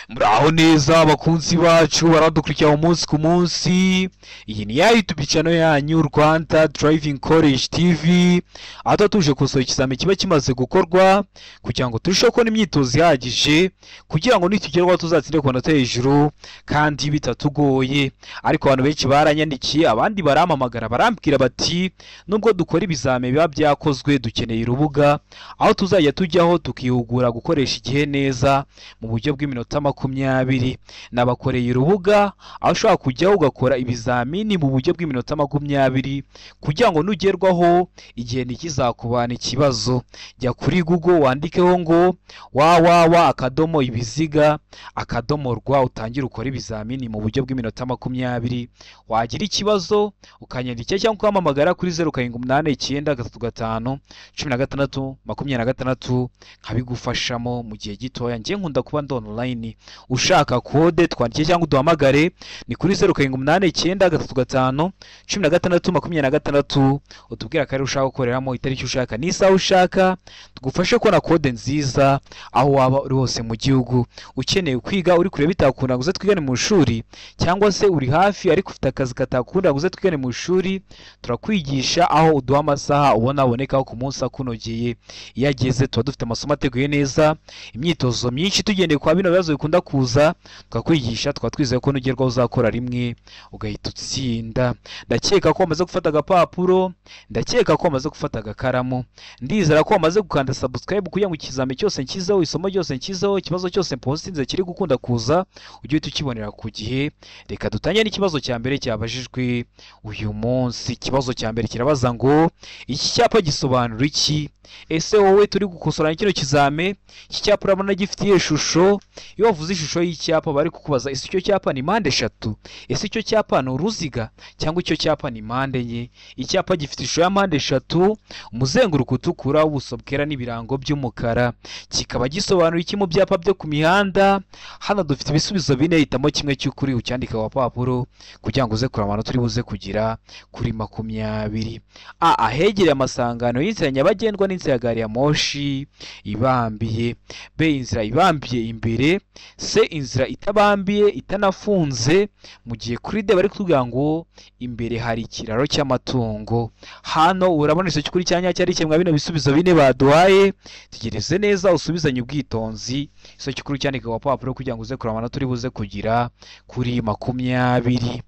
Muraho neza abakunzi bacu baradukurikira umunsi ku munsi. Iyi ni ya YouTube channel yanyu Rwanda Driving College TV. Aho tuje kusohoka ikizame kiba kimaze gukorwa kugira ngo turusheho kubona imyitozo ihagije kugira ngo nitugerwaho tuzatsinde ku manota hejuru kandi bitatugoye. Ariko abantu benshi baranyandikiye, abandi barampamagara barambwira bati nubwo dukora ibizame biba byakozwe dukeneye urubuga aho tuzajya tujyaho tukihugura gukoresha igihe neza mu buryo bw'iminota 20. Nabakoreye urubuga aho ushobora kujyaho ugakora ibizamini mu buryo bw'iminota 20 kugira ngo nugerwaho igihe ntikizakubana ikibazo. Jya kuri Google wandikeho ngo www.ibiziga.rw utangire ukora ibizamini mu buryo bw'iminota 20. Wagira ikibazo ukanyandikira cyangwa ukampamagara kuri 0789351626 nkabigufashamo mu gihe gitoya. Ngiye nkunda kuba ndi online. Ushaka kode twandikiye cyangwa uduhamagare ni kuri 0789351626 utubwira kare ushaka gukoreramo itariki ushaka n'isaha ushaka, tugufashe kubona kode nziza aho waba uri hose mu gihugu. Ukeneye kwiga uri kure bitakunda ngo twigane mu shuri, cyangwa se uri hafi ariko ufite akazi katakunda ngo twigane mu shuri, turakwigisha aho uduha amasaha ubona abonekaho ku munsi akunogeye. Iyo ageze tuba dufite amasomo ateguye neza, imyitozo myinshi tugendeye kwa bino bibazo bikunda kuza, tukakwigisha twizeye ko nugerwaho uzakora rimwe ugahita utsinda. Ndakeka ko wamaze gufata agapapuro, ndakeka ko wamaze gufata agakaramu, ndizera ko wamaze gukanda subscribe kugira ngo ikizame cyose nkizeho, isomo ryose nkizeho, ikibazo cyose postinze kiri gukunda kuza ujye tukibonera ku gihe. Reka dutangire n'ikibazo cya mbere cyabajijwe uyu munsi. Ikibazo cya mbere kirabaza ngo iki cyapa gisobanura iki? Ese wowe turi gukosorana kino kizame, iki cyapa urabona gifitiye ishusho. Iyo wavuze ishusho y'icyapa bari kukubaza ese icyo cyapa ni mpande eshatu, ese icyo cyapa ni uruziga, cyangwa icyo cyapa ni mpande enye? Icyapa gifite ishusho ya mpande eshatu, umuzenguruko utukura, ubuso bwera n'ibirango by'umukara. Kikaba gisobanura iki mu byapa byo ku mihanda? Hano dufite ibisubizo bine, hitamo kimwe cy'ukuri ucyandika ku papuro kugira ngo uze kureba amanota turi buze kugira kuri 20. A. Ahegereye amasangano y'inzira nyabagendwa n'inzira ya gari ya moshi ibambiye. B. Inzira ibambiye imbere. C. Inzira itabambiye itanafunze. Mu gihe kuri D bari kutubwira ngo imbere hari ikiraro cy'amatungo. Hano urabona icyo cy'ukuri cyanya cyari kimwe bino bisubizo bine baduhaye. Tegereze neza usubizanye ubwitonzi icyo cy'ukuri cyandika ku papuro kugira ngo uze kureba amanota turi buze kugira kuri 20.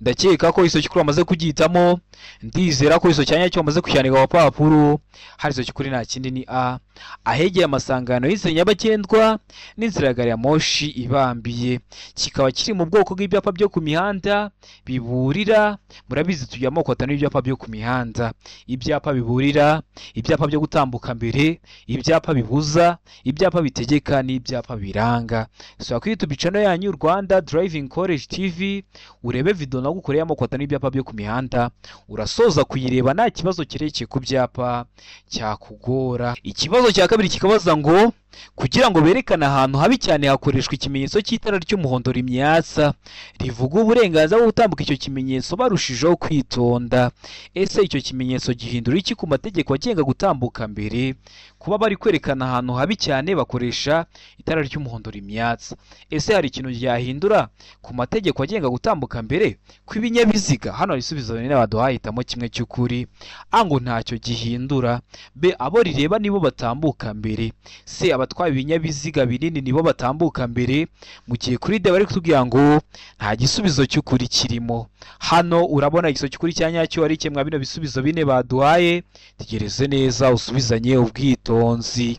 Ndakeka ko iso cyukuri amaze kugitamo, ndizera ko iso cyanya cyo amaze kucyandika ku papuro. Hari iso cyukuri nta kindi ni A. Ahegeye amasangano y'inzira nyabagendwa n'inzira ya gari ya moshi ibambiye. Kikaba kiri mu bwoko bw'ibyapa byo ku mihanda biburira. Murabizi tugira amoko atanu y'ibyapa byo ku mihanda: ibyapa biburira, ibyapa byo gutambuka mbere, ibyapa bibuza, ibyapa bitegeka n'ibyapa biranga. So kuri YouTube channel yanyu Rwanda Driving College TV urebe video nagukoreye amoko atanu y'ibyapa byo ku mihanda, urasoza kuyireba nta kibazo kirekeye ku byapa cyakugora. Ikibazo cya kabiri kikabaza ngo kugira ngo berekane ahantu habi cyane hakoreshwa ikimenyetso cy'itara ry'umuhondo rimyatsa, rivuga uburenganzira bwo gutambuka icyo kimenyetso barushijeho kwitonda. Ese icyo kimenyetso gihindura iki ku mategeko agenga gutambuka mbere? Kuba bari kwerekana ahantu habi cyane bakoresha itara ry'umuhondo rimyatsa, ese hari ikintu ryahindura ku mategeko agenga gutambuka mbere kw'ibinyabiziga? Hano ibisubizo bine baduhaye, hitamo kimwe cy'ukuri. A. Ngo ntacyo gihindura. B. Abo rireba nibo batambuka mbere. C. Abatwaye ibinyabiziga binini nibo batambuka mbere. Mu gihe kuri D bari kutubwira ngo nta gisubizo cy'ukuri kirimo. Hano urabona igiso cy'ukuri cyanyacyo ari kimwe bino bisubizo bine baduhaye. Tegereze neza usubizanye ubwitonzi.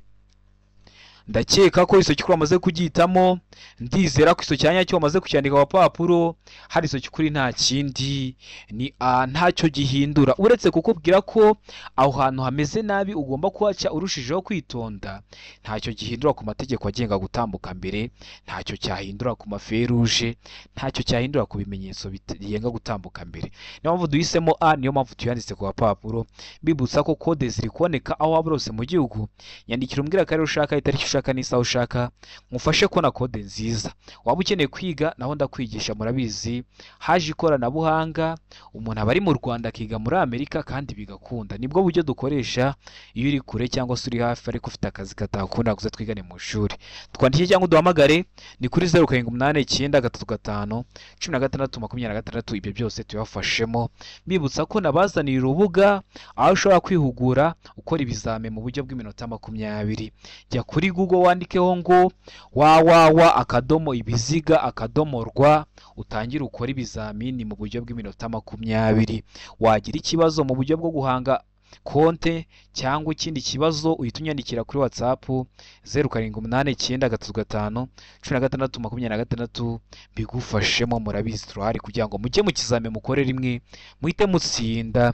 Ndakeka ko iso cyukuri amaze kugitamo, ndizera ko iso cyanya cyo amaze kucyandika ku papuro. Hari iso cyukuri nta kindi ni A. Ntacyo gihindura, uretse kukubwira ko aho hantu hameze nabi ugomba kuhaca urushijeho kwitonda. Ntacyo gihindura ku mategeko agenga gutambuka mbere, ntacyo cyahindura ku maferuje, ntacyo cyahindura ku bimenyetso bigenga gutambuka mbere. Niyo mpamvu duhisemo A, niyo mpamvu tuyanditse ku papuro. Bibutsa ko kode ziri kuboneka aho waba urose mu gihugu. Nyandikira umbwira kare ushaka itariki ushaka n'isaha ushaka ngufashe ko na kode nziza. Waba ukeneye kwiga naho ndakwigisha, murabizi haje ikoranabuhanga, umuntu aba ari mu Rwanda akiga muri Amerika kandi bigakunda. Nibwo buryo dukoresha iyo uri kure cyangwa se uri hafi ariko ufite akazi katakunda kuza twigane mu ishuri. Twandike cyangwa uduhamagare ni kuri 0789351626. Ibyo byose tubafashemo, mbibutsa ko nabazaniye urubuga aho ushobora kwihugura ukora ibizame mu buryo bw'iminota 20. Jya kuri Google wandikeho ngo www.ibiziga.rw utangire ukora ibizamini mu buryo bw'iminota 20. Wagira ikibazo mu buryo bwo guhanga konte cyangwa ikindi kibazo uhita unyandikira kuri WhatsApp 0789351626 bigufashemo. Murabizi turahari kugira ngo mujye mu kizame mukore rimwe muhite mutsinda.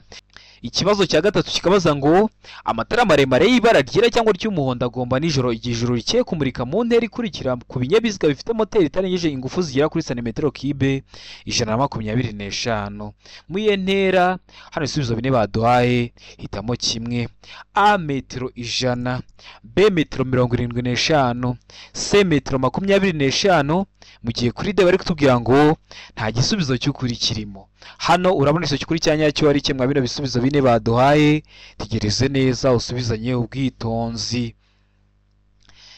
Ikibazo cya gatatu kikabaza ngo amatara maremare y'ibara ryera cyangwa ry'umuhondo agomba nijoro igihe ijuru rikeye kumurika mu ntera ikurikira ku binyabiziga bifite moteri itarengeje ingufu zigera kuri santimetero kibe 125. Muri iyo ntera hano ibisubizo bine baduhaye, hitamo kimwe: A metero 100, B metero 75, C metero 25. Mu gihe kuri D bari kutubwira ngo nta gisubizo cy'ukuri kirimo. Hano urabona iso cy'ukuri cyanyacyo ari kimwe bino bisubizo bine baduhaye. Tegereze neza usubizanye ubwitonzi.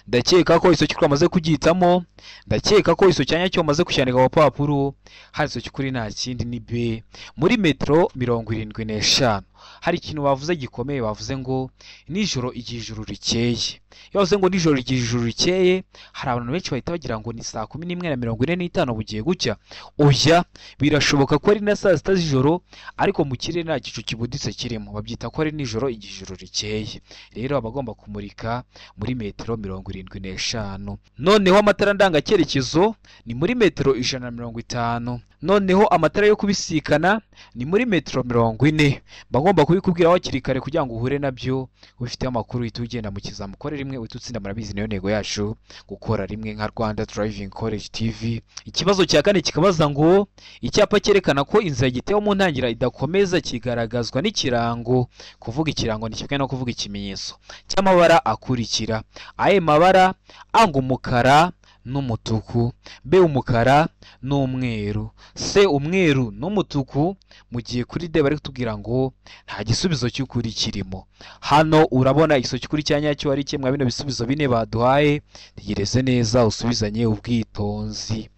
Ndakeka ko iso cy'ukuri amaze kugitamo, ndakeka ko iso cyanyacyo amaze kucyandika ku papuro. Hari iso cy'ukuri nta kindi ni B. Muri metero 75 hari ikintu bavuze gikomeye, bavuze ngo nijoro igihe ijuru rikeye. Iyo bavuze ngo nijoro igihe ijuru rikeye, hari abantu benshi bahita bagira ngo ni saa 11:45 bugiye gucya. Oya, birashoboka ko ari na saa 6 z'ijoro ariko mu kirere nta gicu kibuditse kirimo, babyita ko ari nijoro igihe ijuru rikeye. Rero abagomba kumurika muri metero 75. Noneho amatara ndangacyerekezo ni muri metero 150. Noneho amatara yo kubisikana ni muri metero 40. Bagomba kubikubwira hakiri kare kugira ngo uhure nabyo ubifite amakuru uhita ugenda mu kizamu ukore rimwe uhita utsinda. Murabizi niyo ntego yacu, gukora rimwe nka Rwanda Driving College TV. Ikibazo cya kane kikabaza ngo icyapa cyerekana ko inzira gitewe mu ntangira idakomeza kigaragazwa n'ikirango. Kuvuga ikirango ni kimwe no kuvuga ikimenyetso cy'amabara akurikira. Aye mabara: A ngo umukara n'umutuku, B umukara n'umweru, C umweru n'umutuku. Mu gihe kuri D bari kutubwira ngo nta gisubizo cy'ukuri kirimo. Hano urabona iso cy'ukuri cyanyacyo ari kimwe bino bisubizo bine baduhaye. Tegereze neza usubizanye ubwitonzi.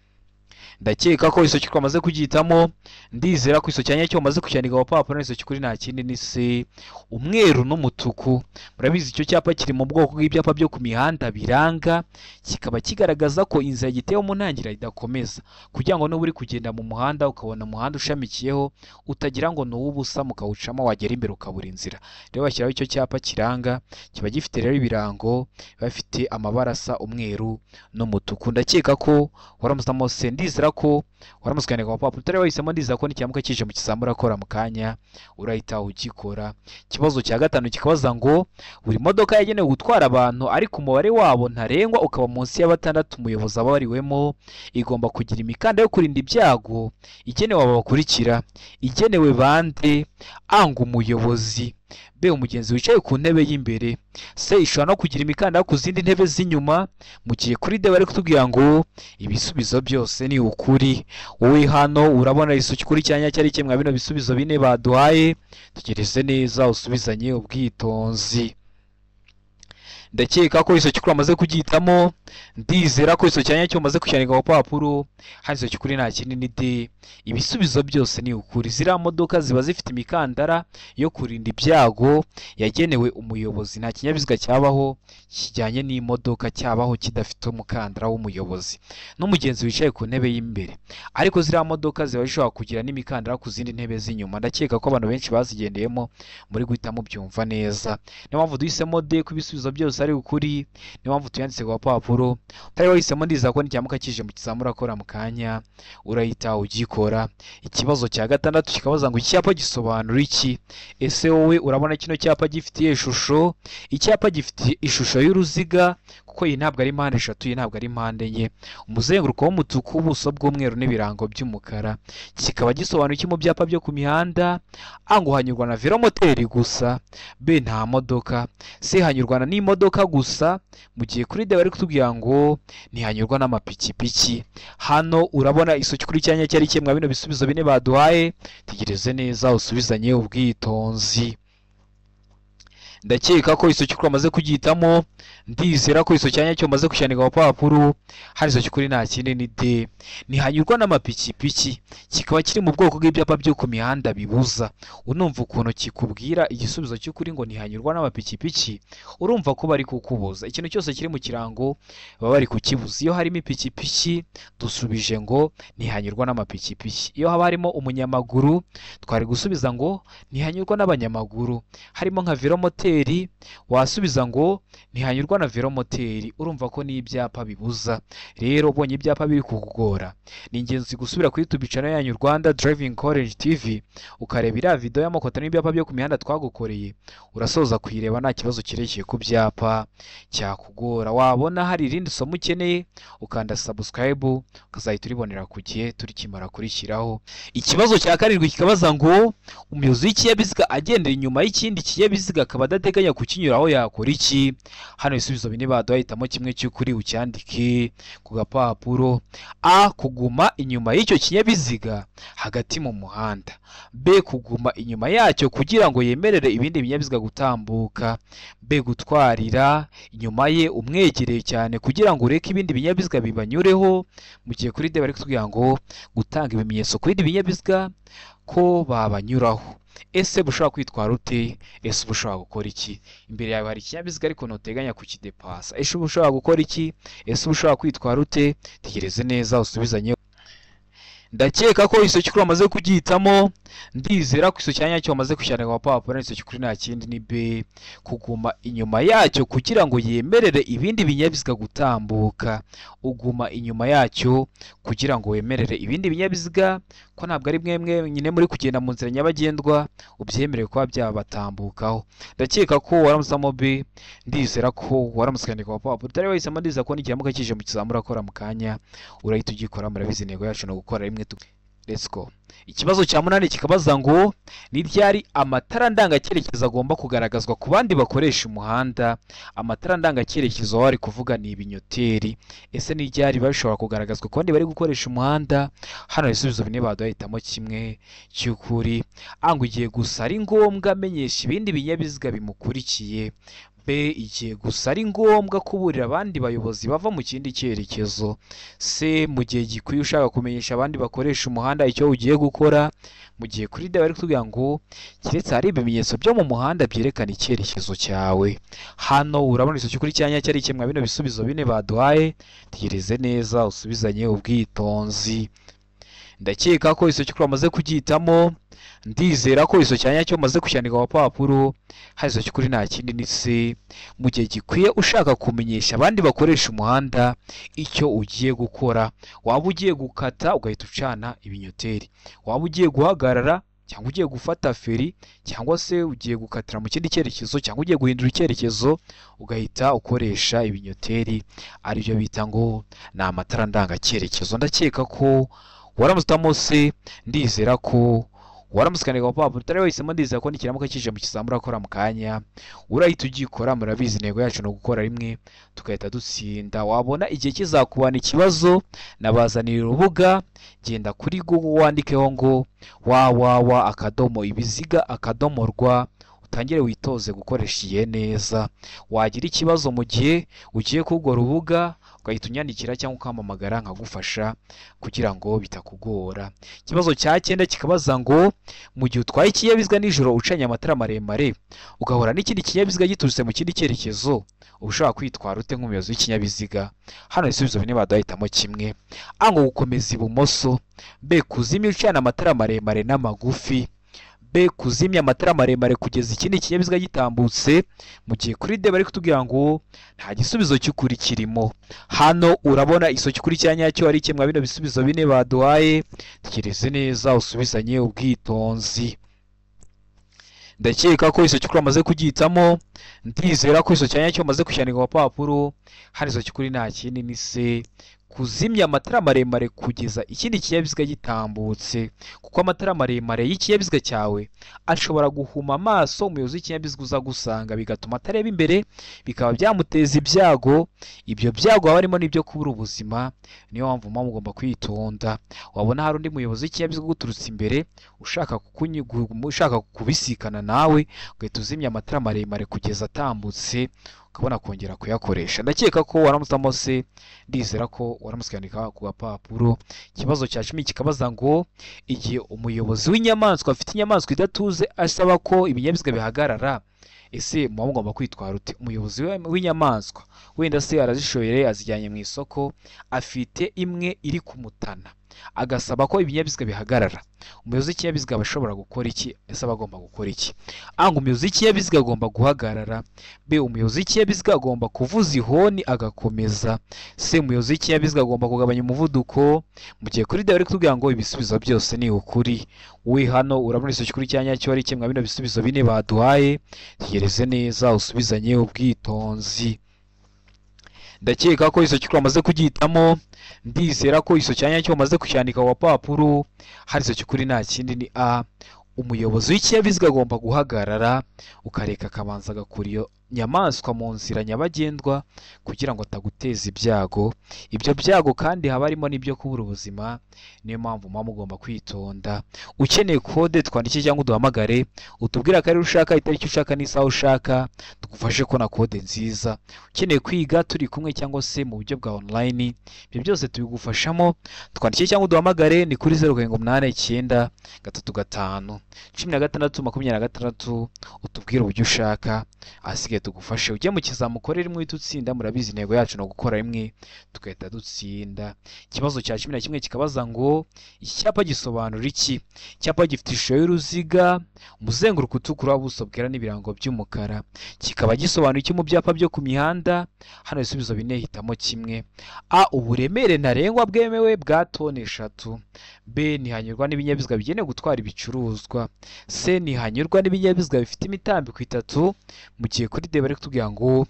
Ndakeka ko iso cy'ukuri amaze kugitamo, ndizera ko iso cyanyacyo amaze kucyandika ku papuro. Iso cy'ukuri nta kindi ni C umweru n'umutuku. Murabizi icyo cyapa kiri mu bwoko bw'ibyapa byo ku mihanda biranga, kikaba kigaragaza ko inzira gitewe mu ntangira idakomeza, kugira ngo n'uburi kugenda mu muhanda ukabona umuhanda ushamikiyeho utagira ngo ni uw'ubusa mukawucamo wagera imbere ukabura inzira. Rero bashyiraho icyo cyapa kiranga, kiba gifite rero ibirango bafite amabara asa umweru n'umutuku. Ndakeka ko waramuzamo C. Ndizera ko waramusukanye kwa papa utari wahisemo. Ndizera ko n'icyamuka kije mu kizamu urakora mu kanya urahita ugikora. Ikibazo cya gatanu kikabaza ngo buri modoka yagenewe gutwara abantu ariko umubare wabo ntarengwa ukaba munsi ya 6 umuyobozi aba wariwemo igomba kugira imikanda yo kurinda ibyago igenewe aba bakurikira. Igenewe bande: A ngo umuyobozi, B umugenzi wicaye ku ntebe y'imbere, C ishobora no kugira imikanda ku zindi ntebe z'inyuma. Mu gihe kuri D bari kutubwira ngo ibisubizo byose ni ukuri. Wowe hano urabona iso cy'ukuri cyanyacyo ari kimwe bino bisubizo bine baduhaye. Tegereze neza usubizanye ubwitonzi. Ndakeka ko iso cy'ukuri amaze kugitamo, ndizera ko iso cyanyacyo amaze kucyandika ku papuro. Hari iso cy'ukuri nta kindi ni D. Ibisubizo byose ni ukuri. Ziriya modoka ziba zifite imikandara yo kurinda ibyago yagenewe umuyobozi. Nta kinyabiziga cyabaho kijyanye n'imodoka cyabaho kidafite umukandara w'umuyobozi n'umugenzi wicaye ku ntebe y'imbere. Ariko ziriya modoka ziba zishobora kugira n'imikandara ku zindi ntebe z'inyuma. Ndakeka ko abantu benshi bazigendeyemo muri guhita mubyumva neza. Niyo mpamvu duhisemo D ku ibisubizo byose ari ukuri. Niyo mpamvu tuyanditse ku papuro. Utari wahisemo ndizera ko n'icyamuka kije mu kizamu urakora mu kanya urahita ugikora. Ikibazo cya gatandatu kikabaza ngo icyapa gisobanura iki? Ese wowe urabona kino cyapa gifitiye ishusho? Icyapa gifite ishusho y'uruziga kuko iyi ntabwo ari mpande eshatu, iyi ntabwo ari mpande enye. Umuzenguruko w'umutuku, ubuso bw'umweru n'ibirango by'umukara. Kikaba gisobanuye iki mu byapa byo ku mihanda? A ngo hanyurwa na velomoteri gusa, B nta modoka, C hanyurwa n'imodoka gusa, mu gihe kuri D bari kutubwira ngo ntihanyurwa n'amapikipiki. Hano urabona isoki kuri cyanya cyari kimwe bino bisubizo bine baduhaye, tegereze neza usubizanye ubwitonzi. Ndakeka ko isoki kuri amaze kugihitamo, ndizera ko isoki cyanya cyo maze kushyandika ku papuro, hari isoki kuri nta kindi ni D, ntihanyurwa n'amapikipiki. Kikaba kiri mu bwoko bw'ibyapa byo ku mihanda bibuza. Unumva ukuntu kikubwira igisubizo cy'ukuri ngo ntihanyurwa n'amapikipiki, urumva ko bari kukubuza. Ikintu cyose kiri mu kirango baba bari kukibuza. Iyo harimo ipikipiki dusubije ngo ntihanyurwa n'amapikipiki. Iyo haba harimo umunyamaguru twari gusubiza ngo ntihanyurwa n'abanyamaguru. Harimo nka velomoteri wasubiza ngo ntihanyurwa na velomoteri. Urumva ko ni ibyapa bibuza. Rero ubonye ibyapa biri kukugora, ni ingenzi gusubira kuri YouTube channel yanyu Rwanda Driving College TV ukareba iriya video y'amakota n'ibyapa byo ku mihanda twagukoreye, urasoza kuyireba nta kibazo kirekeye ku byapa cyakugora. Wabona hari irindi somo ukeneye ukanda subscribe, ukazahita uribonera ku gihe turikimara kurishyiraho. Ikibazo cya karindwi kikabaza ngo umuyobozi w'ikinyabiziga agendera inyuma y'ikindi kinyabiziga akaba adateganya kukinyuraho yakora iki? Hano ibisubizo bine baduhitamo kimwe cy'ukuri ucyandike ku gapapuro. A kuguma inyuma y'icyo kinyabiziga hagati mu muhanda, B kuguma inyuma yacyo kugira ngo yemerere ibindi binyabiziga gutambuka, B gutwarira inyuma ye umwegereye cyane kugira ngo ureke ibindi binyabiziga bibanyureho, mu gihe kuri D bari kutubwira ngo gutanga ibimenyetso kuri ibindi binyabiziga ko babanyuraho. Ese bushobora kwitwara ute? Ese bushobora gukora iki? Imbere yawe hari ikinyabiziga ariko ntuteganya kukidepasa. Ese bushobora gukora iki? Ese bushobora kwitwara ute? Tegereze neza usubizanye. Ndakeka ko isoki kuri amaze kugihitamo, ndizera ko isoki cyanya cyo amaze kushyandika ku papuro, isoki kuri nta kindi ni B kuguma inyuma yacyo kugira ngo yemerere ibindi binyabiziga gutambuka. Uguma inyuma yacyo kugira ngo wemerere ibindi binyabiziga ko ntabwo ari mwemwe nyine muri kugenda mu nzira nyabagendwa ubyemerere kuba byabatambukaho. Ndakeka ko waramusamo B, ndizera ko waramusikandika ku papuro. Utari wahisemo, ndizera ko nigiramuka kije mu kizamura akora mu kanya urahita ugikora. Murabizi intego yacu no gukora rimwe. Let's go. Ikibazo cya munani kikabaza ngo ni ryari amatara ndangacyerekezo agomba kugaragazwa ku bandi bakoresha umuhanda? Amatara ndangacyerekezo wari kuvuga ni ibinyoteri. Ese ni ryari bashobora kugaragazwa ku bandi bari gukoresha umuhanda? Hano ibisubizo bine baduhitamo kimwe cy'ukuri. Ango igiye gusa ari ngombwa amenyesha ibindi binyabiziga bimukurikiye. B igihe gusa ari ngombwa kuburira abandi bayobozi bava mu kindi cyerekezo. C mu gihe gikwiye ushaka kumenyesha abandi bakoresha umuhanda icyo ugiye gukora. Mu gihe kuri D bari kutubwira ngo kiretse hari ibimenyetso byo mu muhanda byerekana icyerekezo cyawe. Hano urabona isoki kuri cyanya cyari kimwe bino bisubizo bine baduhaye, tegereze neza usubizanye ubwitonzi. Ndakeka ko isoki kuri amaze kugihitamo, ndizera ko isoki cyanya cyo maze kushyandika ku papuro, hari isoki kuri nta kindi ni C mu gihe gikwiye ushaka kumenyesha abandi bakoresha umuhanda icyo ugiye gukora. Waba ugiye gukata ugahita ucana ibinyoteri, waba ugiye guhagarara cyangwa ugiye gufata feri, cyangwa se ugiye gukatira mu kindi cyerekezo, cyangwa ugiye guhindura icyerekezo ugahita ukoresha ibinyoteri, aribyo bita ngo ni amatara ndangacyerekezo. Ndakeka ko waramutamo C, ndizera ko waramusikandika ku papuro. Utari wahisemo, ndizera ko nikiramuka kije mu kizamura akora mu kanya urahita ugikora. Murabizi intego yacu no gukora rimwe tugahita dutsinda. Wabona igihe kizakubana ikibazo, nabazanira urubuga, genda kuri Google wandikeho ngo www.ibiziga.rw utangire witoze gukoresha iye neza. Wagira ikibazo mu gihe ugiye kugura urubuga ugahita unyandikira cyangwa ukampamagara nkagufasha kugira ngo bitakugora. Ikibazo cya 9 kikabaza ngo mu gihe utwaye ikinyabiziga nijoro ucanye amatara maremare ugahora n'ikindi kinyabiziga giturutse mu kindi cyerekezo, ushaka kwitwara ute nk'umuyobozi w'ikinyabiziga? Hano ibisubizo bine baduhitamo kimwe. A ngo gukomeza ibumoso, B kuzimya ucana amatara maremare n'amagufi, B kuzimya amatara maremare kugeza ikindi kinyabiziga gitambutse, mu gihe kuri D bari kutubwira ngo nta gisubizo cy'ukuri kirimo. Hano urabona isoki kuri cyanya cyo ari kimwe bino bisubizo bine baduhaye, tekereze neza usubizanye ubwitonzi. ndakeka ko iso cyukuri amaze kugihitamo, ndizera ko iso cyanya cyo amaze kucyandika ku papuro. Hari iso cyukuri nta kindi ni se kuzimya amatara maremare kugeza ikindi kinyabiziga gitambutse, kuko amatara maremare y'ikinyabiziga cyawe ashobora guhuma amaso umuyobozi w'ikinyabiziga uza gusanga, bigatuma atareba imbere, bikaba byamuteza ibyago. Ibyo byago haba harimo n'ibyo kubura ubuzima. Niyo mpamvu mama mugomba kwitonda. Wabona hari undi muyobozi w'ikinyabiziga uguturutse imbere ushaka kubisikana nawe, ugahita uzimya amatara maremare kugeza atambutse, ukabona kongera kuyakoresha. Ndakeka ko waramusamo se, ndizera ko waramusikandika ku gapapuro. Ikibazo cya 10 kikabaza ngo igihe umuyobozi w'inyamaswa afite inyamaswa idatuze asaba ko ibinyabiziga bihagarara, ese muba mugomba kwitwara ute? Umuyobozi w'inyamaswa wenda se arazishoyere, azijyanye mu isoko, afite imwe iri kumutana, agasaba ko ibinyabiziga bihagarara. Umuyobozi w'ikinyabiziga bashobora gukora iki? Ese bagomba gukora iki? Anga umuyobozi w'ikinyabiziga agomba guhagarara. B, umuyobozi w'ikinyabiziga agomba kuvuza ihoni agakomeza. C, umuyobozi w'ikinyabiziga agomba kugabanya umuvuduko. Mu gihe kuri dawari kutubwira ngo ibisubizo byose ni ukuri. We hano urabona iso cyukuri cyanya cyo ari kimwe bino bisubizo bine baduhaye, tegereze neza usubizanye ubwitonzi. Ndakeka ko iso cyukuri amaze kugihitamo, ndizera ko iso cyanya cyo amaze kucyandika ku papuro. Hari iso cyukuri nta kindi ni A, umuyobozi w'ikinyabiziga agomba guhagarara ukareka akabanza agakura iyo nyamaswa mu nzira nyabagendwa kugira ngo ataguteza ibyago. Ibyo byago kandi haba harimo n'ibyo kubura ubuzima. Niyo mpamvu mama ugomba kwitonda. Ukeneye kode twandike cyangwa uduhamagare, utubwira ko ari ushaka, itariki ushaka n'isaha ushaka, tugufashe kubona kode nziza. Ukeneye kwiga turi kumwe cyangwa se mu buryo bwa online, ibyo byose tubigufashamo. Twandike cyangwa uduhamagare ni kuri 0789 335 16 utubwire uburyo ushaka, ahasigaye tugufashe ujye mu kizamukorera rimwe uhita utsinda. Murabizi intego yacu no gukora rimwe tugahita dutsinda. Ikibazo cya 11 kikabaza ngo iki cyapa gisobanura iki? Icyapa gifite ishusho y'uruziga, umuzenguruko utukura, ubuso bwera n'ibirango by'umukara. Kikaba gisobanura iki mu byapa byo ku mihanda? Hano ibisubizo bine hitamo kimwe. A, uburemere ntarengwa bwemewe bwa toni 3. B, ntihanyurwa n'ibinyabiziga bigenewe gutwara ibicuruzwa. C, ntihanyurwa n'ibinyabiziga bifite imitambiko 3, mu gihe kuri D bari kutubwira ngo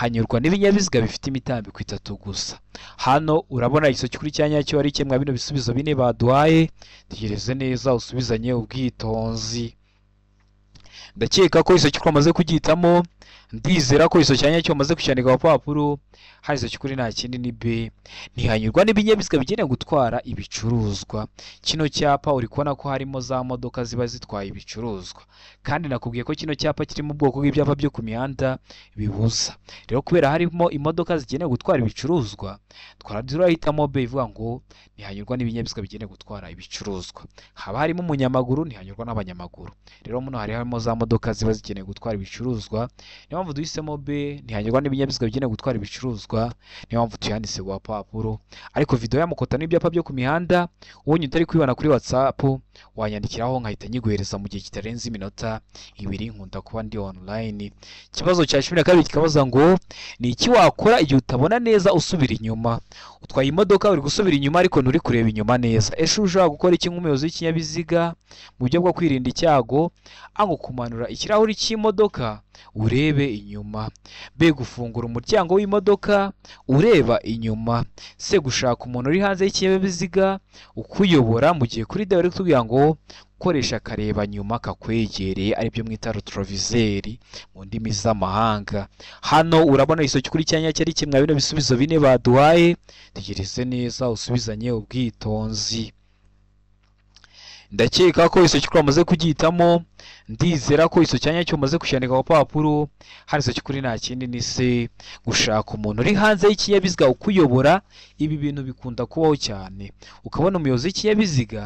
hanyurwa n'ibinyabiziga bifite imitambiko 3 gusa. Hano urabona iso cyukuri cyanya cyo ari kimwe bino bisubizo bine baduhaye, tegereze neza usubizanye ubwitonzi. Ndakeka ko iso cyukuri amaze kugihitamo, ndizera ko iso cyanya cyo amaze kucyandika ku papuro. Hari iso cyukuri nta kindi ni B, ntihanyurwa n'ibinyabiziga bigenewe gutwara ibicuruzwa. Kino cyapa uri kubona ko harimo za modoka ziba zitwaye ibicuruzwa, kandi nakubwiye ko kino cyapa kiri mu bwoko bw'ibyapa byo ku mihanda bibuza. Rero kubera harimo imodoka zigenewe gutwara ibicuruzwa, turahitamo B ivuga ngo ntihanyurwa n'ibinyabiziga bigenewe gutwara ibicuruzwa. Haba harimo umunyamaguru, ntihanyurwa n'abanyamaguru. Rero muno harimo za modoka ziba zigenewe gutwara ibicuruzwa. Niyo mpamvu duhisemo B, ntihanyurwa n'ibinyabiziga bigenewe gutwara ibicuruzwa. Niyo mpamvu tuyanditse ku papuro. Ariko video y'amukota n'ibyapa byo ku mihanda ubonye utari kwibana kuri WhatsApp, wanyandikiraho nkahita nyiguhereza mu gihe kitarenze iminota 2. Nkunda kuba ndi online. Ikibazo cya 12 kikabaza ngo ni iki wakora igihe utabona neza usubira inyuma? Utwaye imodoka uri gusubira inyuma ariko nturi kureba inyuma neza. Ese ushobora gukora iki nk'umuyobozi w'ikinyabiziga mu buryo bwo kwirinda icyago? Ango kumanura ikirahuri cy'imodoka urebe inyuma. B, gufungura umuryango w'imodoka ureba inyuma. C, gushaka umuntu uri hanze y'ikinyabiziga ukuyobora, mu gihe kuri dawari kutubwira ngo koresha kareba nyuma kakwegereye, aribyo mwita retroviseur mu ndimi z'amahanga. Hano urabona iso cyukuri cyanya cyari kimwe bino bisubizo bine baduhaye, tegereze neza usubizanye ubwitonzi. Ndakeka ko iso cyukuri amaze kugihitamo, ndizera ko iso cyanya cyo maze kucyandika ku papuro. Hari iso cyukuri nta kindi ni C, gushaka umuntu uri hanze y'ikinyabiziga ukuyobora. Ibi bintu bikunda kubaho cyane, ukabona umuyobozi w'ikinyabiziga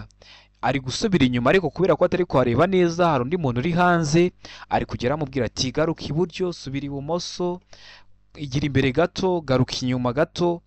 ari gusubira inyuma, ariko kubera ko atari kuhareba neza hari undi muntu uri hanze ari kugera amubwira ati garuka iburyo, subira ibumoso, igira imbere gato, garuka inyuma gato.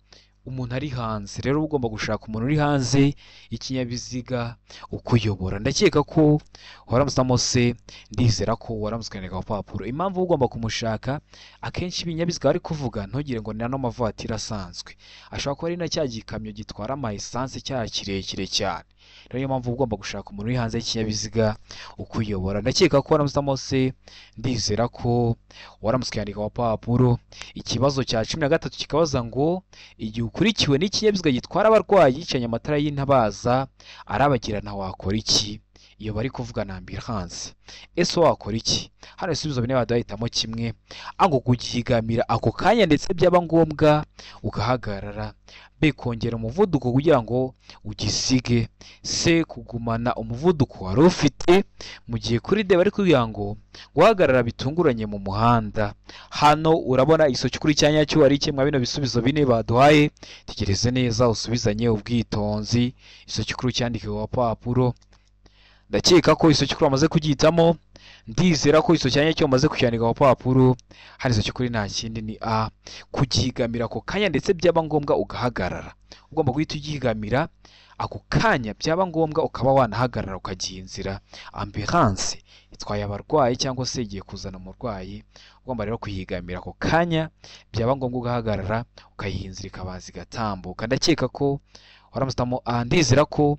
Umuntu ari hanze, rero ugomba gushaka umuntu uri hanze ikinyabiziga ukuyobora. Ndakeka ko waramusamo se, ndizera ko waramusikandika ku papuro. Impamvu ugomba kumushaka, akenshi ibinyabiziga bari kuvuga ntugire ngo ni nano mavatiri asanzwe, ashobora kuba ari na cya gikamyo gitwara ama essence cya kirekire cyane. rero niyo mpamvu ugomba gushaka umuntu uri hanze y'ikinyabiziga ukuyobora. Ndakeka ko waramutse se, ndizera ko waramutse ukandika wapapuro. Ikibazo cya 13 kikabaza ngo igihe ukurikiwe n'ikinyabiziga gitwara abarwayi gicanye amatara y'intabaza arabagirana wakora iki? Iyo bari kuvuga na ambulance, ese wakora iki? Hano ibisubizo bine badahitamo kimwe, ngo kugihigamira ako kanya ndetse byaba ngombwa ugahagarara, B kongera umuvuduko kugira ngo ugisige, C kugumana umuvuduko wari ufite mu gihe kuri D bari kugira ngo guhagarara bitunguranye mu muhanda. Hano urabona isoki kuri cyanya cyo ari kimwe bino bisubizo bine baduhaye, tegereze neza usubizanye ubwitonzi. Isoki kuri cyandike wapapuro. Ndakeka ko isoki kuri amaze kugitamo, ndizera ko iso cyanya cyo amaze kucyandika wapapuro. Hari isoki kuri nta kindi ni A, kugihigamira ako kanya ndetse byaba ngombwa ugahagarara. Ugomba guhita ugihigamira ako kanya byaba ngombwa ukaba wanahagarara ukagiha inzira. Ambulance itwaye abarwayi cyangwa se igiye kuzana umurwayi, ugomba rero kuyigamira ako kanya byaba ngombwa ugahagarara ukayiha inzira ikabanza igatambuka. Ndakeka ko waramutamo A, ndizera ko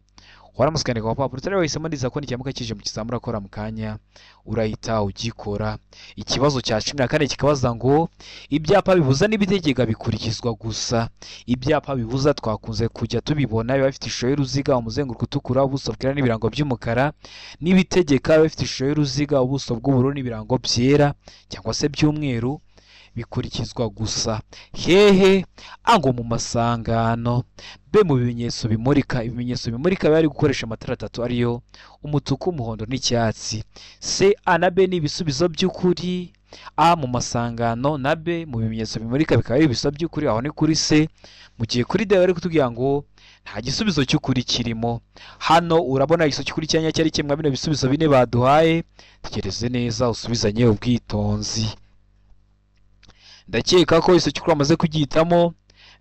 waramusikandika wapapuro. Utari wahisemo, ndiza ko n'ikiyamuka kije mu kizamura akora mu kanya urahita ugikora. Ikibazo cya 14 kikabaza ngo ibyapa bibuza n'ibitegeka bikurikizwa gusa. Ibyapa bibuza twakunze kujya tubibona biba bifite ishusho y'uruziga, umuzenguruko utukura, ubuso bwera n'ibirango by'umukara. N'ibitegeka biba bifite ishusho y'uruziga, ubuso bw'ubururu n'ibirango byera cyangwa se by'umweru, bikurikizwa gusa hehe? Ngo mu masangano. B mu bimenyetso bimurika. Ibimenyetso bimurika bari gukoresha amatara atatu ariyo umutuku, umuhondo n'icyatsi. C, A na B ni ibisubizo by'ukuri. A mu masangano na B mu bimenyetso bimurika bikaba ari ibisubizo by'ukuri. Aho ni kuri C. Mu gihe kuri D bari kutubwira ngo nta gisubizo cy'ukuri kirimo. Hano urabona isoki kuri cyanya cyari kimwe bino bisubizo bine baduhaye, tegereze neza usubizanye ubwitonzi. Ndakeka ko isoki kuri amaze kugitamo,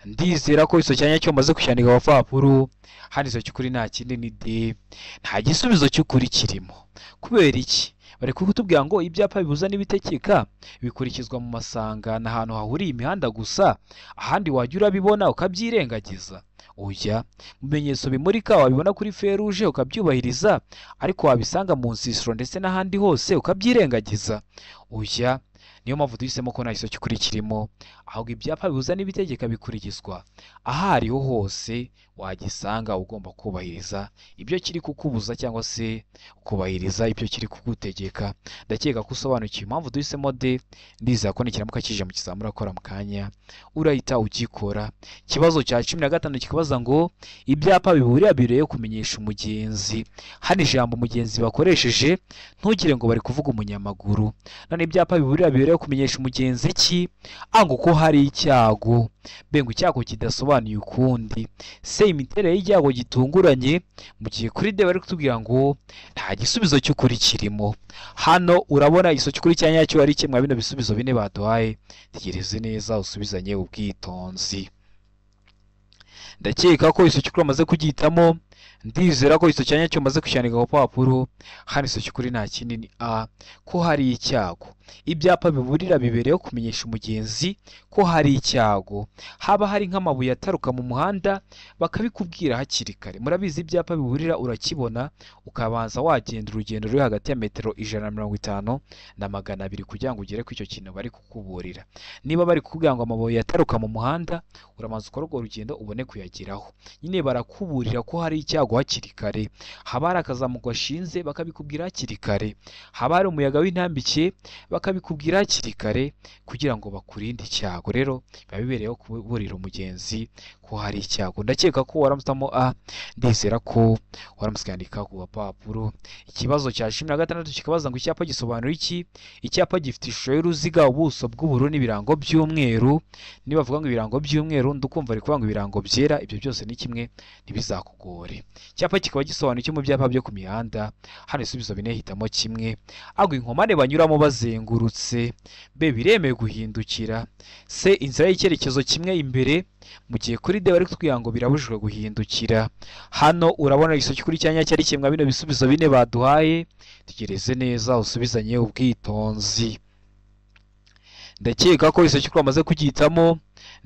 ndizera ko iso cyanya cyo maze kucyandika wapapuro. Hano isoki kuri nta kindi ni D, nta gisubizo cy'ukuri kirimo. Kubera iki? Bari kutubwira ngo ibyapa bibuza n'ibitegeka bikurikizwa mu masangano, ahantu hahuriye imihanda gusa, ahandi wajya urabibona ukabyirengagiza. Oya, mu bimenyetso bimurika wabibona kuri feruje ukabyubahiriza, ariko wabisanga mu nsisiro ndetse n'ahandi hose ukabyirengagiza. Oya, niyo mpamvu duhisemo ko nta isoki kuri kirimo, ahubwo ibyapa bibuza n'ibitegeka bikurikizwa ahariho hose wagisanga ugomba kubahiriza ibyo kiri kukubuza cyangwa se kubahiriza ibyo kiri kugutegeka. Ndakeka ko usobanukiwe impamvu duhisemo D, ndizera ko nikiramuka kije mu kizamura akora mu kanya urahita ugikora. Ikibazo cya 15 kikabaza ngo ibyapa biburira bireye kumenyesha umugenzi. Hano ijambo umugenzi bakoresheje ntugire ngo bari kuvuga umunyamaguru. None ibyapa biburira bireye kumenyesha umugenzi iki? Ngo ko hari icyago. B ngo icyago kidasobanuye ukundi. C imiterere y'icyago gitunguranye. Mu gihe kuri D bari kutubwira ngo nta gisubizo cy'ukuri kirimo. Hano urabona isoki kuri cyanya cyo ari kimwe bino bisubizo bine baduhaye, tegereze neza usubizanye ubwitonzi. Ndakeka ko isoki kuri amaze kugitamo, ndizera ko iso cyanya cyo maze kucyandika wapapuro. Hano isoki kuri nta kindi ni A, ko hari icyago. Ibyapa biburira bibereyeho kumenyesha umugenzi ko hari icyago. Haba hari nk'amabuye ataruka mu muhanda bakabikubwira hakiri kare. Murabizi ibyapa biburira urakibona ukabanza wagenda urugendo ruri hagati ya metero 150 na 200 kugira ngo ugere ku icyo kintu bari kukuburira. Niba bari kukubwira ngo amabuye ataruka mu muhanda, uramanza ukora urwo rugendo ubone kuyageraho. Nyine barakuburira ko hari icyago hakiri kare. Haba hari akazamuko gashinze bakabikubwira hakiri kare. Haba hari umuyaga w'intambike bakabikubwira hakiri kare kugira ngo bakurinde icyago. Rero biba bibereyeho kuburira umugenzi ko hari icyago. Ndakeka ko waramutamo A, ndizera ko waramusikandika ku wapapuro. Ikibazo cya 16 kikabaza ngo icyapa gisobanura iki? Icyapa gifite ishusho y'uruziga, ubuso bw'ubururu n'ibirango by'umweru. Niba bavuga ngo ibirango by'umweru ndukumva ari kuvuga ngo ibirango byera, ibyo byose ni kimwe ntibizakugore. Icyapa kikaba gisobanura iki mu byapa byo ku mihanda? Hano ibisubizo bine hitamo kimwe. Inkomane banyuramo bazengurutse. B biremewe guhindukira. C inzira y'icyerekezo kimwe imbere, mu gihe kuri D bari kutubwira ngo birabujijwe guhindukira. Hano urabona isoki kuri cyanya cyari kimwe bino bisubizo bine baduhaye, tegereze neza usubizanye ubwitonzi. Ndakeka ko isoki kuri amaze kugitamo,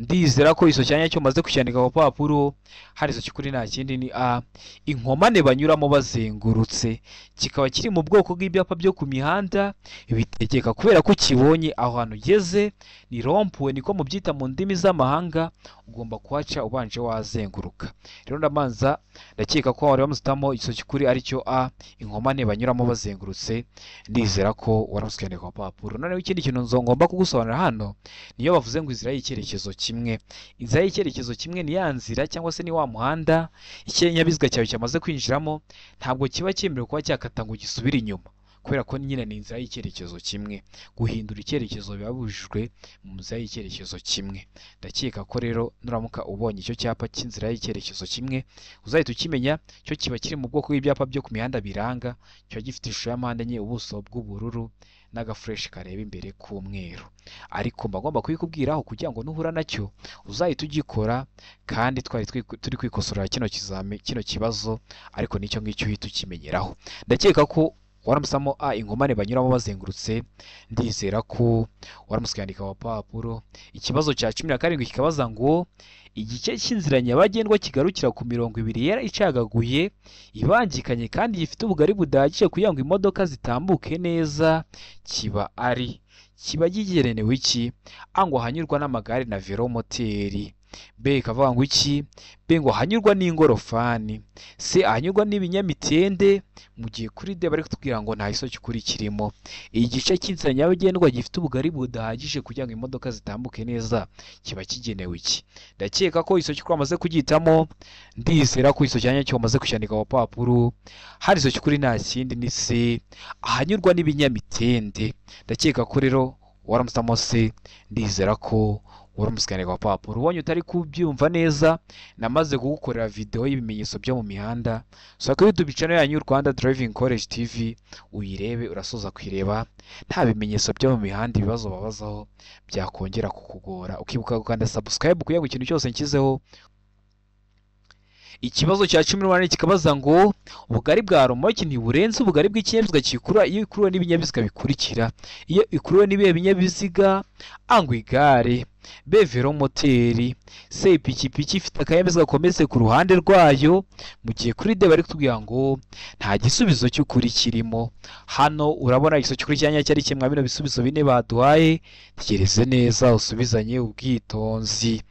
ndizera ko iso cyanya cyo maze kucyandika ku papuro. Hari iso cy'ukuri nta kindi ni A, inkomane banyuramo bazengurutse, kikaba kiri mu bwoko bw'ibyapa byo ku mihanda bitegeka, kubera ko kibonye aho hantu ugeze ni rompuwe, niko mubyita mu ndimi z'amahanga, ugomba kuhaca ubanje wazenguruka. Rero ndamanza ndakeka ko wari wamusitamo iso cy'ukuri aricyo A, inkomane banyuramo bazengurutse. Ndizera ko waramusikane ku papuro. Noneho ikindi kintu ngomba kugusobanurira hano, niyo bavuze ngo inzira y'icyerekezo kimwe. Inzira y'icyerekezo kimwe ni ya nzira cyangwa se ni wa muhanda ikinyabiziga cyawe cyamaze kwinjiramo, ntabwo kiba cyemerewe kuba cyakata ngo gisubire inyuma, kubera ko nyine ni inzira y'icyerekezo kimwe. Guhindura icyerekezo biba bibujijwe mu nzira y'icyerekezo kimwe. Ndakeka ko rero nuramuka ubonye icyo cyapa cy'inzira y'icyerekezo kimwe, uzahita ukimenya. Cyo kiba kiri mu bwoko bw'ibyapa byo ku mihanda biranga, kiba gifite ishusho ya mpande enye, ubuso bw'ubururu n'agafureshi kareba imbere k'umweru. Ariko mba ngomba kubikubwiraho kugira ngo nuhura nacyo uzahita ugikora, kandi twari turi kwikosorera kino kibazo, ariko nicyo ngicyo uhita ukimenyeraho. Ndakeka ko waramusamo A, inkomane banyuramo bazengurutse. Ndizera ko waramusikandika wa papuro. Ikibazo cya 17 kikabaza ngo igice cy'inzira nyabagendwa kigarukira ku mirongo ibiri yera icagaguye ibangikanye kandi gifite ubugari budahagije kugira ngo imodoka zitambuke neza, kiba kigenewe iki? A, ngo hanyurwa n'amagare na velomoteri. B, ikavuga ngo iki? B, ngo hanyurwa n'ingorofani. C, hanyurwa n'ibinyamitende. Mu gihe kuri D bari kutubwira ngo nta iso cy'ukuri kirimo. Igice cy'inzira nyabagendwa gifite ubugari budahagije kugira ngo imodoka zitambuke neza, kiba kigenewe iki? Ndakeka ko iso cy'ukuri amaze kugitamo. Ndizera ko iso cyanya cyo amaze kucyandika ku papuro. Hari iso cy'ukuri nta kindi ni C, ahanyurwa n'ibinyamitende. Ndakeka ko rero waramusamo C. Ndizera ko waramusikane ku papuro. Ubonye utari kubyumva neza, namaze kugukorera video y'ibimenyetso byo mu mihanda. Soka YouTube channel yanyu Rwanda Driving College TV, uyirebe. Urasoza kwireba nta bimenyetso byo mu mihanda ibibazo babazaho byakongera kukugora, ukibuka gukanda subscribe kugira ngo ikintu cyose nkizeho. Ikibazo cya 18 kikabaza ngo ubugari bwa romoki ntiburenze ubugari bw'ikinyabiziga kikurura iyo ikuruwe n'ibinyabiziga bikurikira. Iyo ikuruwe n'ibihe binyabiziga? A, ngo igare. B, velomoteri. C, ipikipiki ifite akanyabiziga kometse ku ruhande rwayo. Mu gihe kuri D bari kutubwira ngo nta gisubizo cy'ukuri kirimo. Hano urabona igiso cy'ukuri cyanya cyari kimwe bino bisubizo bine baduhaye. Tegereze neza usubizanye ubwitonzi.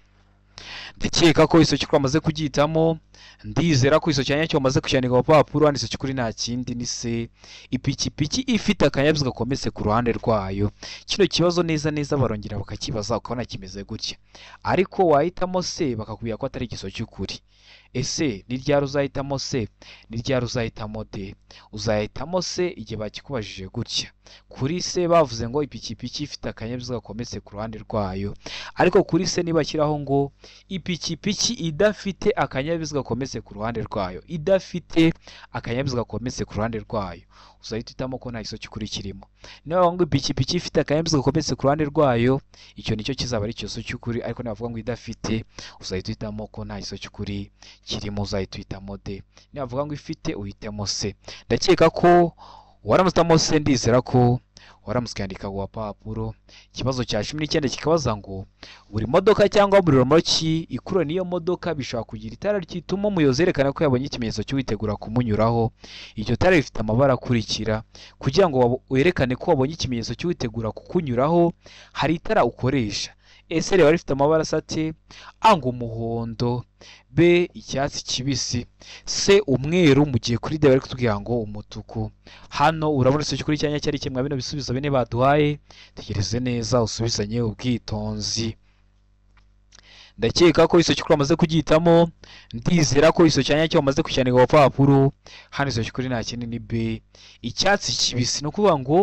Ndakeka ko iso cy'ukuri amaze kugitamo. Ndizera ko iso cyanya cyo maze kucyandika ku papuro. Handitse cy'ukuri nta kindi ni C, ipikipiki ifite akanyabiziga kometse ku ruhande rwayo. Kino kibazo neza barongera bakakibaza ukabona kimeze gutya, ariko wahitamo C bakakubwira ko atari igiso cy'ukuri. Ese ni ryari uzahitamo C? Ni ryari uzahitamo D? Uzahitamo C igihe bakikubajije gutya. Kuri C bavuze ngo ipikipiki ifite akanyabiziga kometse ku ruhande rwayo, ariko kuri C nibashyiraho ngo ipikipiki idafite akanyabiziga kometse ku ruhande rwayo, idafite akanyabiziga kometse ku ruhande rwayo, uzahita uhitamo ko nta iso cy'ukuri kirimo. Niba bavuga ngo ipikipiki ifite akanyabiziga kometse ku ruhande rwayo, icyo nicyo kizaba ari ikiso cy'ukuri. Ariko niba bavuga ngo idafite, uzahita uhitamo ko nta iso cy'ukuri kirimo, uzahita uhitamo D. Niba bavuga ngo ifite, uhitemo C. Ndakeka ko waramusitamo C. Ndizera ko waramusikandika ku papuro. Ikibazo cya 19 kikabaza ngo buri modoka cyangwa buri romoki ikurura n'iyo modoka bishobora kugira itara ryituma umuyobozi yerekana ko yabonye ikimenyetso cyo witegura kumunyuraho. Iryo tara rifite amabara akurikira. Kugira ngo werekane ko wabonye ikimenyetso cyo witegura kukunyuraho, hari itara ukoresha. Ese riba rifite amabara asate? A, ngo umuhondo. B, icyatsi kibisi. C, umweru. Mu gihe kuri D bari kutubwira ngo umutuku. Hano urabona iso cy'ukuri cyanya cyari kimwe bino bisubizo bine baduhaye. Tegereze neza usubizanye ubwitonzi. Ndakeka ko iso cy'ukuri amaze kugitamo. Ndizera ko iso cyanya cyo amaze kucyandika ku papuro. Hano iso cy'ukuri nta kindi ni B, icyatsi kibisi. No kuvuga ngo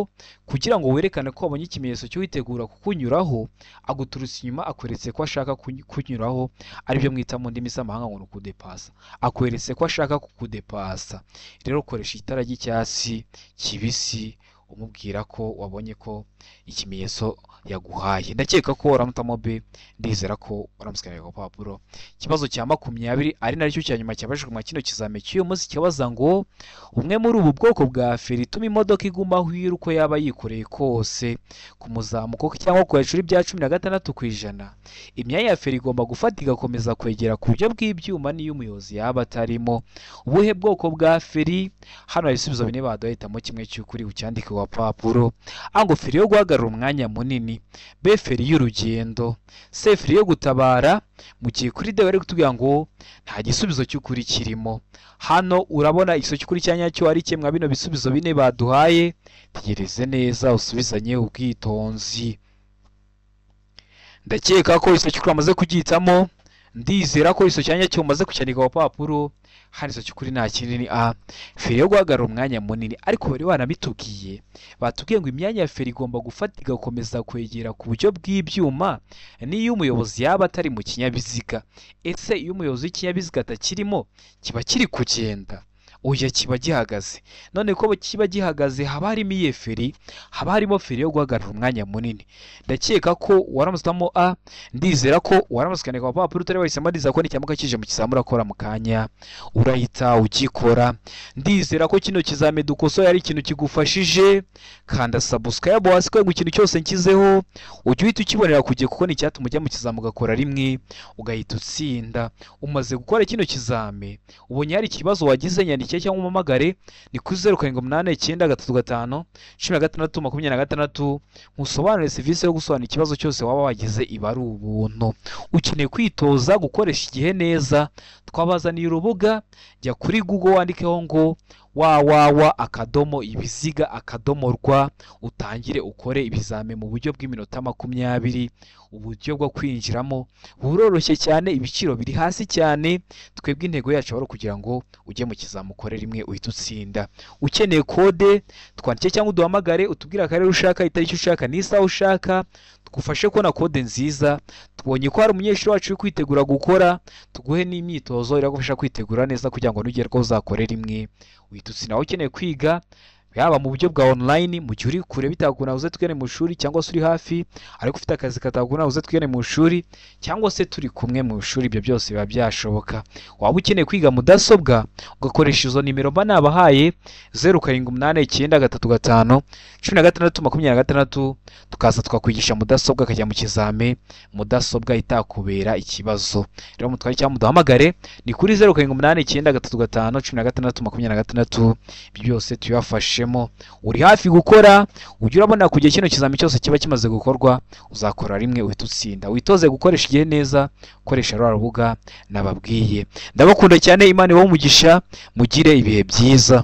kugira ngo werekane ko wabonye ikimenyetso cyo witegura kukunyuraho, aguturutse inyuma akweretse ko ashaka kunyuraho, aribyo mwita mu ndimi z'amahanga ngo kudepasa. Akweretse ko ashaka kukudepasa. Rero ukoresha itara ry'icyatsi kibisi umubwira ko wabonye ko ikimenyetso yaguhaye. Ndakeka ko uramutamo B, ndizera ko waramusikaniye ku papuro. Ikibazo cya 20 ari naryo cya nyuma cyabajijwe mu kino kizame cy'uyu munsi kibaza ngo umwe muri ubu bwoko bwa feri ituma imodoka iguma aho iri uko yaba yikoreye kose ku muzamuko cyangwa ku hejuru bya 16%. Imyanya ya feri igomba gufata igakomeza kwegera ku buryo bw'ibyuma niyo umuyobozi yaba atarimo. Ubuhe bwoko bwa feri? Hano hari ibisubizo bine baduhitamo kimwe cy'ukuri ucyandike ku papuro. Ango feri yo guhagarara umwanya munini, B feri y'urugendo, C feri yo gutabara. Mu gihe kuri D bari kutubwira ngo nta gisubizo cy'ukuri kirimo. Hano urabona igisubizo cy'ukuri cyanyacyo ari kimwe bino bisubizo bine baduhaye. Tegereze neza usubizanye ubwitonzi. Ndakeka ko igisubizo cy'ukuri amaze kugitamo. Ndizera ko igisubizo cyanyacyo umaze kucyandika ku papuro. Hari igisubizo cy'ukuri nta kinini A, feri yo guhagarara umwanya munini. Ariko bari banabitubwiye, batubwiye ngo imyanya ya feri igomba gufata igakomeza kwegera ku buryo bw'ibyuma niyo umuyobozi yaba atari mu kinyabiziga. Ese iyo umuyobozi w'ikinyabiziga atakirimo kiba kiri kugenda? Oya, kiba gihagaze. None ko kiba gihagaze haba harimo iye feri? Haba harimo feri yo guhagarara umwanya munini. Ndakeka ko waramusitamo A, ndizera ko waramusikaniye ku papuro utari wahisemo. Ndizera ko n'icyamuka kije mu kizamu urakora mu kanya urahita ugikora. Ndizera ko kino kizame dukosoye ari ikintu kigufashije. Kanda subscribe hasi ko ikintu cyose nkizeho ujye uhita ukibonera ku gihe, kuko ni icyatuma ujya mu kizamu ugakora rimwe ugahita utsinda. Umaze gukora kino kizame ubonye hari ikibazo wagize, nyandike cyangwa umamagare ni kuri 0789351626 nkusobanurire serivisi yo gusobanura ikibazo cyose waba wagize. Iba ari ubuntu. Ukeneye kwitoza gukoresha igihe neza, twabazaniye urubuga. Jya kuri Google wandikeho ngo www.ibiziga.rw utangire ukore ibizame mu buryo bw'iminota 20. Uburyo bwo kwinjiramo buroroshye cyane, ibiciro biri hasi cyane. Twebwe intego yacu ari kugira ngo ujye mu kizamu ukore rimwe uhita utsinda. Ukeneye kode twandike cyangwa uduhamagare utubwira akarere ushaka, itariki ushaka, n'isaha ushaka, tugufashe kubona kode nziza. Tubonye ko hari umunyeshuri wacu uri kwitegura gukora, tuguhe n'imyitozo iragufasha kwitegura neza kugira ngo nugerwaho uzakore rimwe uhita utsinda. Aho ukeneye kwiga yaba mu buryo bwa online, mu gihe uri kure bitakuna uze twigane mu ishuri, cyangwa se uri hafi ariko ufite akazi katakuna uze twigane mu ishuri, cyangwa se turi kumwe mu ishuri, ibyo byose biba byashoboka. Waba ukeneye kwiga mudasobwa ugakoresha izo nimero mba nabahaye 0789351626 tukaza twakwigisha mudasobwa akajya mu kizame mudasobwa itakubera ikibazo. Rero mutware cyangwa muduhamagare ni kuri 0789351626. Ibyo byose tuyafashemo. Uri hafi gukora, ujye urabona kugiye kino kizami cyose kiba kimaze gukorwa uzakora rimwe uhita utsinda. Witoze gukoresha igihe neza, koresha rwa rubuga nababwiye. Ndabakunda cyane, Imana ibahe umugisha, mugire ibihe byiza.